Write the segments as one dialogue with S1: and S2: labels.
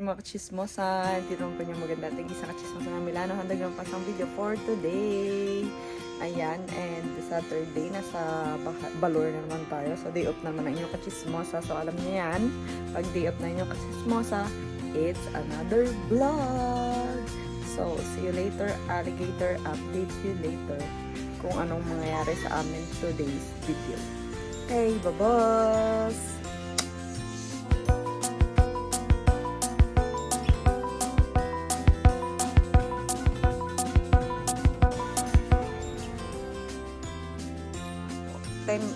S1: mga kachismosan. Dito naman po yung maganda ating isang kachismosan ng Milano. Hanggang naman pasang video for today. Ayan, and Saturday, nasa Balor na naman tayo. So, day off naman ang inyong kachismosa. So, alam niyo yan, pag day off na inyong kachismosa, it's another vlog. So, see you later, alligator. Update you later kung anong mangyayari sa amin today's video. Okay, babos!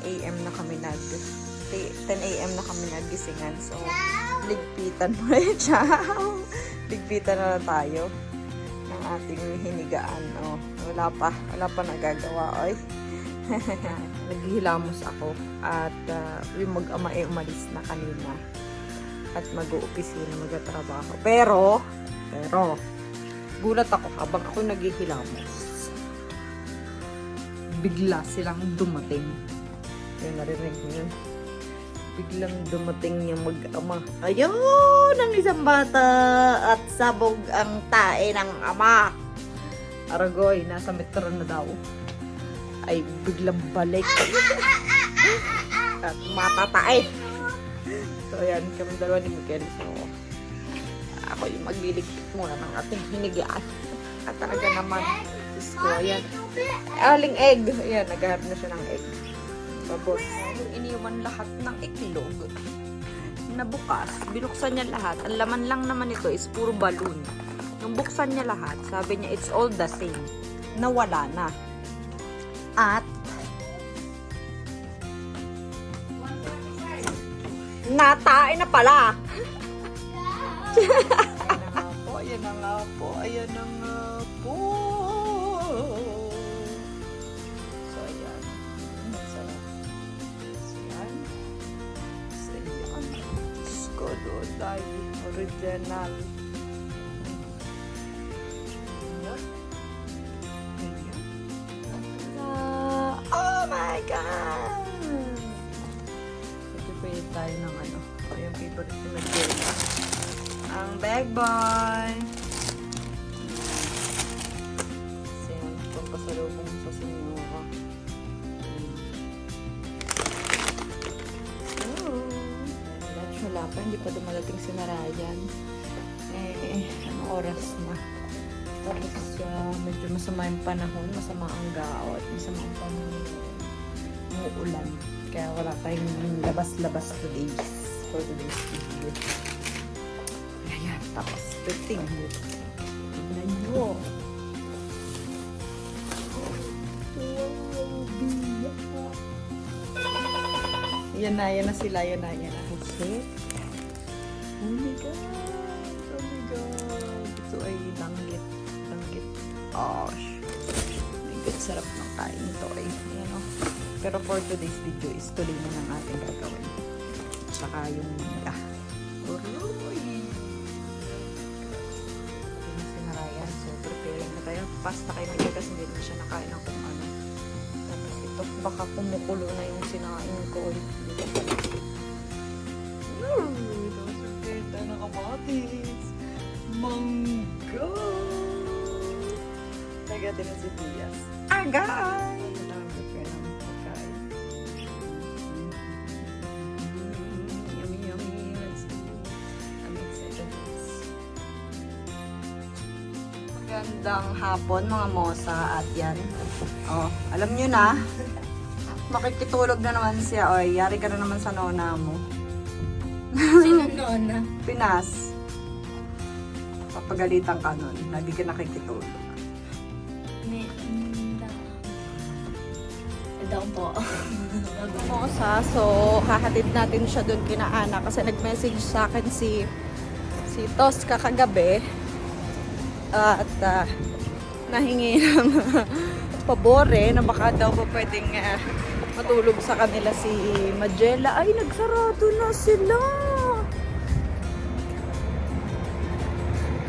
S1: AM na kami 10 AM na kami nagisingan. So, ligpitan mo rin siya. Ligpitan na lang tayo ng ating hinigaan. Oh, wala pa nagagawa. Oy. Naghihilamos ako at yung mag-ama umalis na kanina at mag-uopisina, magtatrabaho. Pero gulat ako habang ako naghihilamos. Bigla silang dumating. Yung narinig mo yun. Biglang dumating yung mag-ama. Ayun! Ang isang bata! At sabog ang tae ng ama. Aragoy, nasa metro na daw. Ay, biglang balik. At matatae. So, ayan. Kami dalawa ni Miguel. So, ako yung magliligpit muna ng ating hinigaan. At talaga naman, Diyos ko, ayan. Aling egg. Ayan, naghahanap na siya ng egg. Tapos, iniwan lahat ng iklog na bukas. Binuksan niya lahat. Ang laman lang naman ito is puro balloon. Nung buksan niya lahat, sabi niya, it's all the same. Nawala na. At, natae na pala. Ayan na nga po. Ayan na nga po. So, ayan. Sarap. So, ayan. So, ayan. Diyos ko doon tayo. Original. Ayan. Ayan. Oh my God! Ito pa yun tayo ng ano. O, yung favorite ni Magdalena. Ang bag boy. Kasi pampasalubong sa sinyora. Wala pa, hindi pa dumalating si Narayan. Anong oras na? Tapos medyo masama yung panahon, masama ang gao at masama ang umuulan. Kaya wala tayong labas-labas today for today's video. Ayan, tapos tignan nyo. Yan na sila, yan na. Kasi, oh my God. Ito ay langgit. Gosh. Langgit, sarap ng kain ito ay. Ayan o. Pero for today's video is tuloy na ng ating gagawin. Tsaka yung pasta kayo nila kasi hindi na siya nakain ng kung ano. Tapos ito, baka kumukulo na yung sinain ko. Dito pala. Ito, sugita na kamatis. Mangga! Tagatin na si Diaz. Agay! Nalambot ka ng pagkain. Yummy. Let's go. I'm excited. Magandang hapon mga mosa at yan. Oh, alam nyo na. Makikitulog na naman siya. Oy, yari ka na naman sa nona mo.
S2: Sino nona?
S1: Pinas. Papagalitan ka nun. Lagi ka nakikitulog.
S2: Daw po.
S1: Mosa, so hahatid natin siya doon kina Ana kasi nag-message sa akin si Tos kakagabi. At nahingi ng pabore na baka daw pa pwedeng matulog sa kanila si Magella. Ay, nagsarado na sila.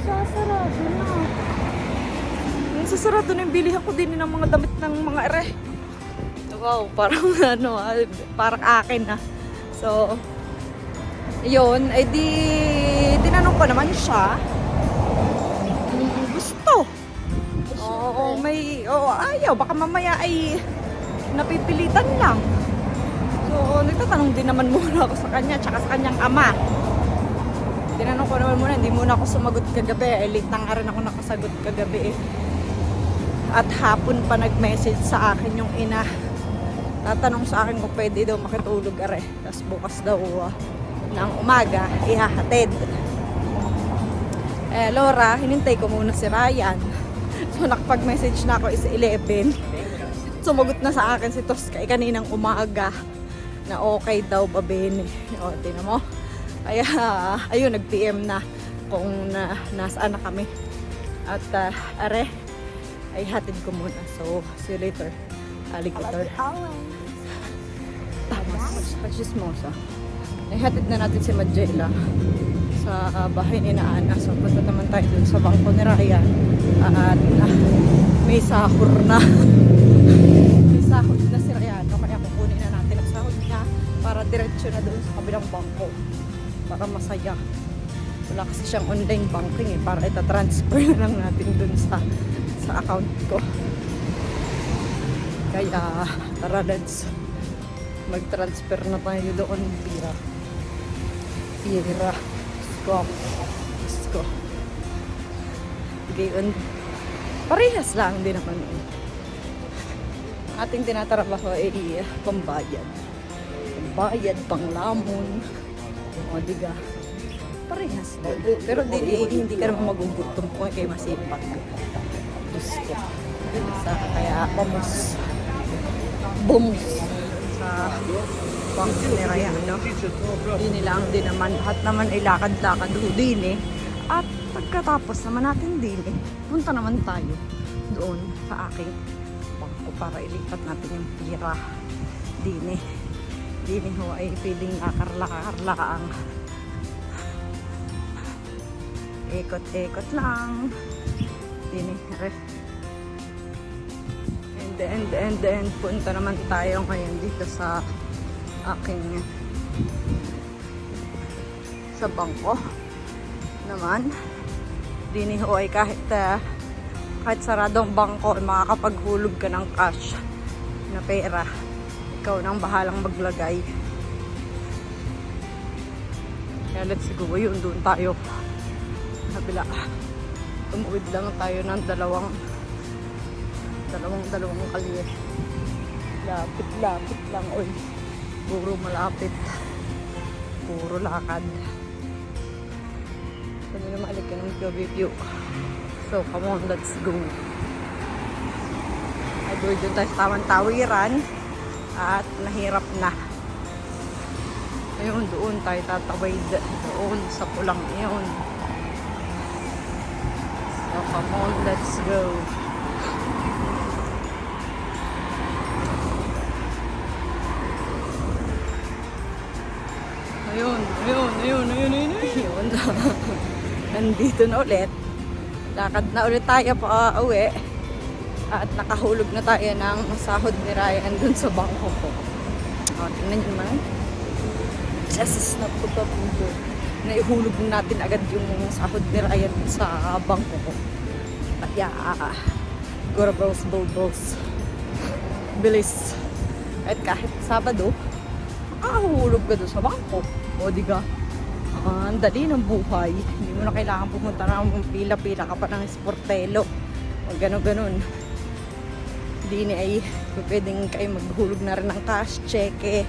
S1: Sasarado na. Sasarado na yung bilihan ko din ng mga damit ng mga ere. Wow, parang ano, parang akin na. So, yun, ay di tinanong ko naman siya. Gusto. Oo, ayaw. Baka mamaya ay napipilitan lang. So, nagtatanong din naman muna ako sa kanya, tsaka sa kanyang ama. Tinanong ko naman muna, hindi muna ako sumagot kagabi. Late na nga rin ako nakasagot kagabi. At hapon pa nag-message sa akin yung ina. Tatanong sa akin kung pwede daw makitulog are. Tapos bukas daw ng umaga, ihahatid. Laura, hinintay ko muna si Ryan. So, nakapag-message na ako is 11. Sumagot na sa akin si Tosca kaninang umaga na okay daw babene. O, tinan mo. Kaya, ayun, nag-PM na kung nasaan na kami. At, are, ay hatid ko muna. So, see you later. Alligator. Tapos, pachismosa. Ay hatid na natin si Majela sa bahay ni Ana. So, punta naman tayo dun sa bangko ni Ryan. At, may sahur na. May sahod na si Ryan. Kaya kukunin na natin ang sahod niya para diretso na doon sa kabilang bangko. Para masaya. Wala kasi siyang online banking para itatransfer na lang natin dun sa account ko. Kaya tara, let's mag-transfer na tayo doon. Pira. Sko. Gayon. Parehas lang din naman. Ating tinatrabaho ay pambayad. Pambayad, panglamon. O, diga. Parehas lang. Pero hindi ka naman magugutom kung kayo masipag. Gusto. Kaya bums sa bangko ni Ryan, no? Hindi nila ang din naman. Lahat naman ay lakad-lakad din eh. At pagkatapos naman natin din eh, punta naman tayo doon sa aking bangko para ilipat natin yung pira. Din ho ay feeling nakarla ang ikot-ikot lang. Din ref. And then punta naman tayo ngayon dito sa aking sa bangko naman. Dini ho ay kahit sarado ang bangko ay makakapaghulog ka ng cash na pera. Ikaw nang bahalang maglagay. Kaya let's go, yun doon tayo kabila. Tumuwid lang tayo ng dalawang kalye. Lapit lang, oy. Puro malapit. Puro lakad. Kami na maalik ka ng view. So, come on, let's go. Ay, doon tayo sa tamang tawiran. At nahirap na. Ayun, doon tayo tatawid. Doon sa pulang iyon. So, come on, let's go. Ayun. Nandito na ulit. Lakad na ulit tayo pa uwi. At nakahulog na tayo ng sahod ni Ryan dun sa bangko ko. O, tingnan nyo naman. Jesus na puto. Naihulog natin agad yung sahod ni Ryan sa bangko ko. Kaya, bulbos. Bilis. At kahit Sabado, makahulog ka doon sa bangko. O, diga. Ang dali ng buhay. Hindi mo na kailangan pumunta na pila-pila ka pa ng sportelo. O gano'n. Hindi ay pwedeng kayo maghulog na rin ng cash, cheque.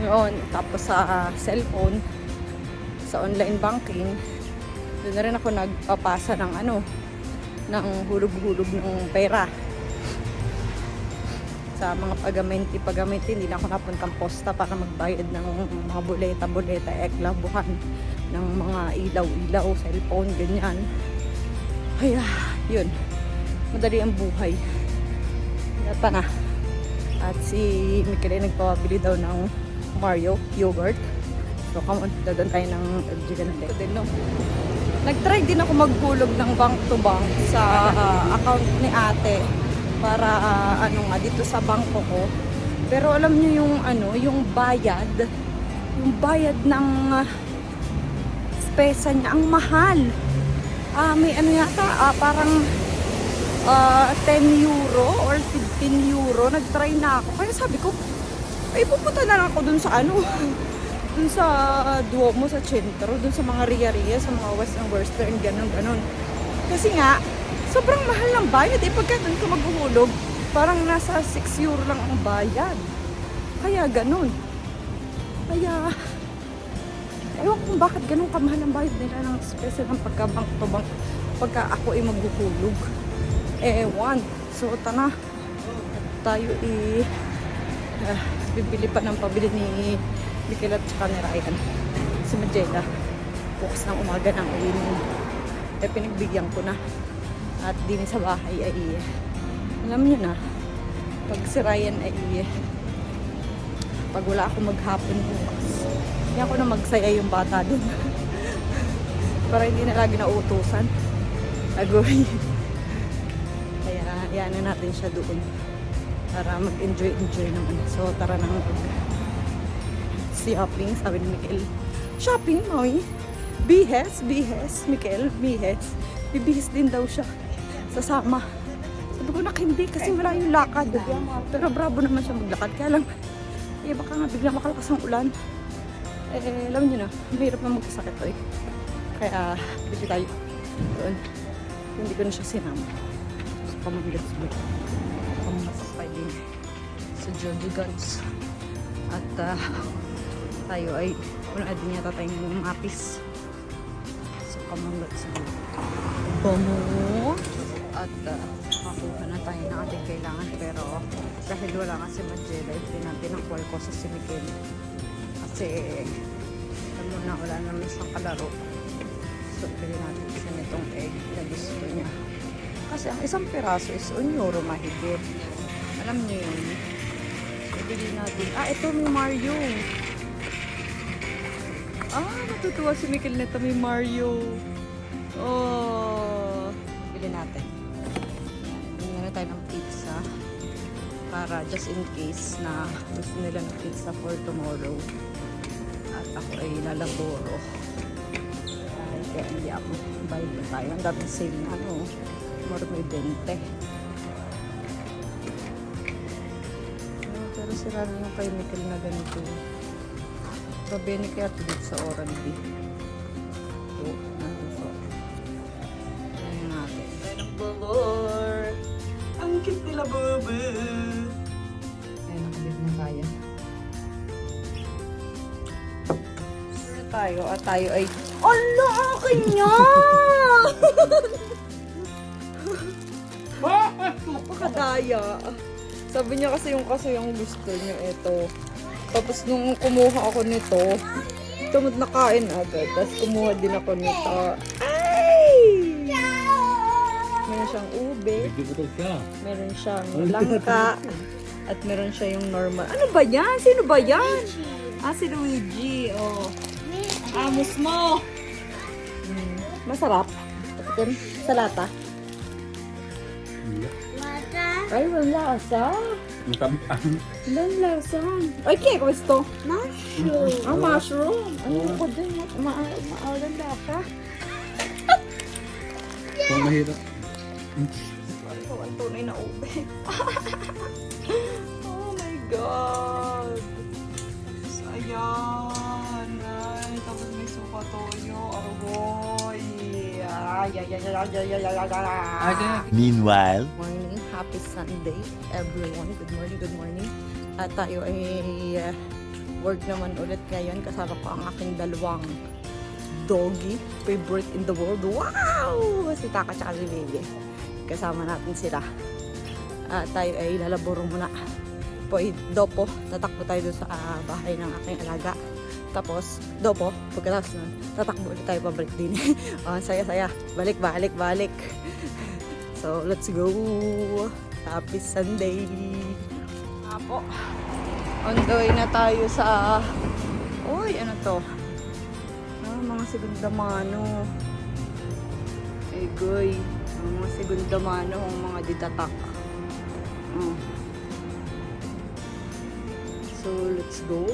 S1: Yun. Tapos sa cellphone, sa online banking, doon na rin ako nagpapasa ng ng hulog-hulog ng pera. Sa mga pagamenti, hindi na ako napuntang posta para magbayad ng mga boleta, eklabuhan ng mga ilaw, cellphone, ganyan. Kaya, yun. Madali ang buhay. Yata na. At si Mikele nagpapabili daw ng Mario yogurt. So, come on, dadaan tayo ng gigante. No? Nag-try din ako maghulog ng bank to bank sa account ni ate. Para dito sa bangko ko. Pero alam niyo yung yung bayad ng pesa niya. Ang mahal. May ano yata, parang 10 euro or 15 euro. Nag-try na ako. Kaya sabi ko, ay pupunta na lang ako dun sa ano, dun sa Duomo, sa Centro, dun sa mga Ria-Ria, sa mga Western, ganun. Kasi nga, sobrang mahal ng bayad. Pagka dun ka maghuhulog, parang nasa 6 euro lang ang bayad. Kaya ganun. Kaya, ewan kung bakit ganun kamahal ang bayad nila ng special ng pagka-bank to bank pagka ako ay maghuhulog. Ewan. So, tana. Tayo bibili pa ng pabili ni Mikel at saka ni Ryan. Si Magella. Bukas ng umaga ng uwinig. Pinagbigyan ko na. At din sa bahay ay alam nyo na, pag si Ryan ay pag wala ako maghapon bukas, hindi ako na magsaya yung bata dun. Para hindi na lagi nauutusan. Agoy. Kaya yan na natin siya doon para mag-enjoy naman. So tara na shopping, sabi ni Mikel. Shopping, Moy. Bihes, Mikel, bihes. Bibihis din daw siya. Sasama. Sabi ko hindi kasi wala yung lakad. Pero bravo naman siya maglakad. Kaya lang, baka nga bigla makalakas ang ulan. Alam niyo na, mahirap na magkasakit to eh. Kaya, bili tayo doon. Hindi ko na siya sinama. So, pamanggas ba? Pamasakay din sa Jojo Guns. At tayo ay, una din yata tayo ng mapis. So, pamanggas ba? Bomo! At makakuha na tayo ng ating kailangan. Pero dahil wala nga si Magella, hindi natin ang call ko sa si Mikel. Kasi alam mo na, wala naman siyang kalaro. So, pili natin siya nitong egg na gusto niya. Kasi ang isang piraso is €1 mahigit. Alam niyo yun. So, pili natin. Ito may Mario. Natutuwa si Mikel nito may Mario. Oh, pili natin. Bili na tayo ng pizza. Para just in case na gusto nila ng pizza for tomorrow. At ako ay lalaboro. Kaya hindi ako bayad na tayo. Ang daming sale na Marmi 20. Pero sira na yung kay Mikel na ganito. Grabe ni kaya tulit sa Oral-B. So, nandun so. Ayan natin. Tayo ng balor. Ang cute nila, baba. Ayan, nakabit na tayo. Tayo at tayo ay ala, akin niya! Napakadaya. Sabi niya kasi yung gusto niya ito. Tapos nung kumuha ako nito, tumot na kain agad. Tapos kumuha din ako nito. Ay! Meron siyang ube. Meron siyang langka. At meron siya yung normal. Ano ba yan? Sino ba yan? Si Luigi. Oh. Amos mo! Masarap. Patikim sa lata. Ay, walang lasa. Walang lasa. Ay, kaya ko gusto. Mushroom. Mushroom. Ano ko din? Maalang lasa.
S3: Kung mahirap.
S1: Ito, ang tunay na ube. Oh my God. Ayan. Ay, tapos may suka toyo. Aroy.
S4: Meanwhile,
S1: Morning. Happy Sunday, everyone. Good morning. At tayo ay work naman ulit ngayon. Kasama ko ang aking dalawang doggy. Favorite in the world. Wow! Si Taka at si Baby. Kasama natin sila. Tayo ay lalaboro muna. Dopo, tatakbo tayo doon sa bahay ng aking alaga. Tapos, dopo, pagkatapos nun, tatakbo ulit tayo pabalik din. Saya-saya. Balik. So, let's go. Happy Sunday. Apo. On the way na tayo sa... Uy, ano to? Mga segunda mano. Egoy. Mga segunda mano, mga ditatak. So, let's go.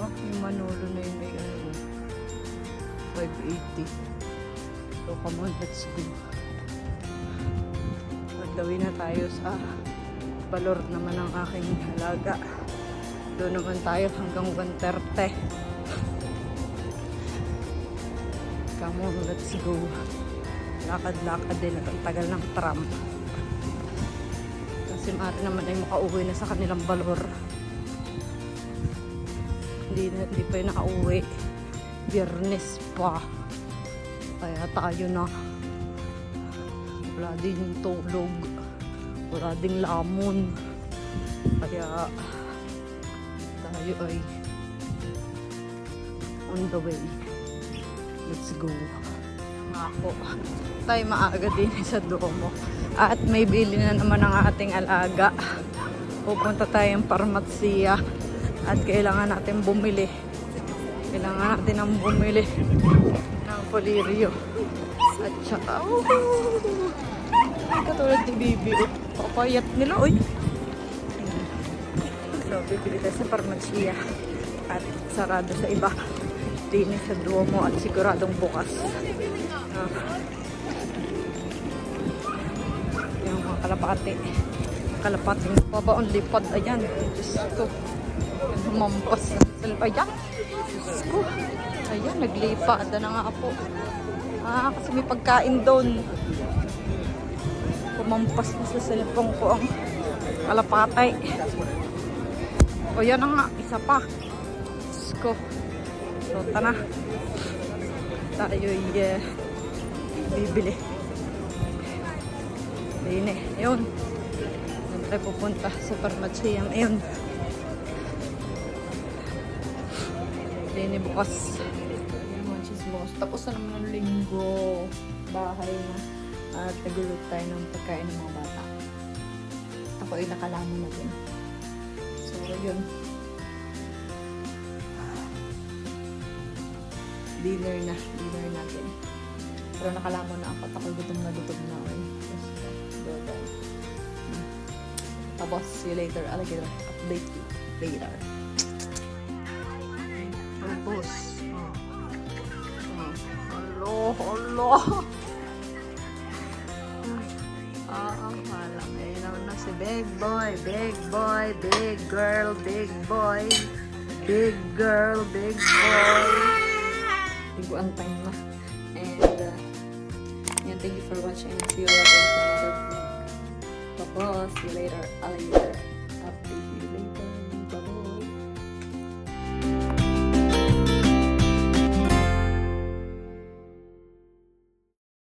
S1: Yung Manolo na yun ay 580. So, come on, let's go. Magdawin na tayo sa Balor naman ang aking halaga. Doon naman tayo hanggang 130. Come on, let's go. Lakad-lakad din. Ang tagal ng tram. Kasi maaari naman ay makauwi na sa kanilang Balor. Hindi pa yung nakauwi. Biyernes pa. Kaya tayo na. Wala din tulog. Wala ding lamon. Kaya tayo ay on the way. Let's go. Ako. Tayo maaga din sa Duomo. At may bili na naman ang ating alaga. Pupunta tayong parmatsiya. At kailangan natin bumili. Kailangan natin ang bumili ng Polirio. At saka, katulad ni Bibi. Papayat nila, oy. So, bibili tayo sa parmatsiya. At sarado sa iba. Dinis sa Duomo at siguradong bukas. Yung mga kalapati. Kalapating babaon lipad. Ayan. Diyos ko. Humampas na sila. Ayan. Diyos ko. Ayan, naglipad na nga po. Kasi may pagkain doon. Kumampas na sa cellphone ko ang kalapatay. O yan na nga, isa pa. Diyos ko. So, tana. Tayo'y bibili. Ayun eh. Ayun. Doon tayo pupunta sa parmatsiyang. Ayun. Ayun eh, bukas. Bukas. Tapos na naman ang linggo. Bahay na. At nagulot tayo ng pagkain ng mga bata. Ako ay nakalamon na din. So, yun. Dinner natin. Pero nakalamon na ako. Ako gutom na ako. Tapos, see you later. I'll update you later. Tapos, Hello. Ang halang. Ayun naman na si Big Boy. Big Girl. Hindi ko ang time na. And, thank you for watching. See you later. Tapos, see you later.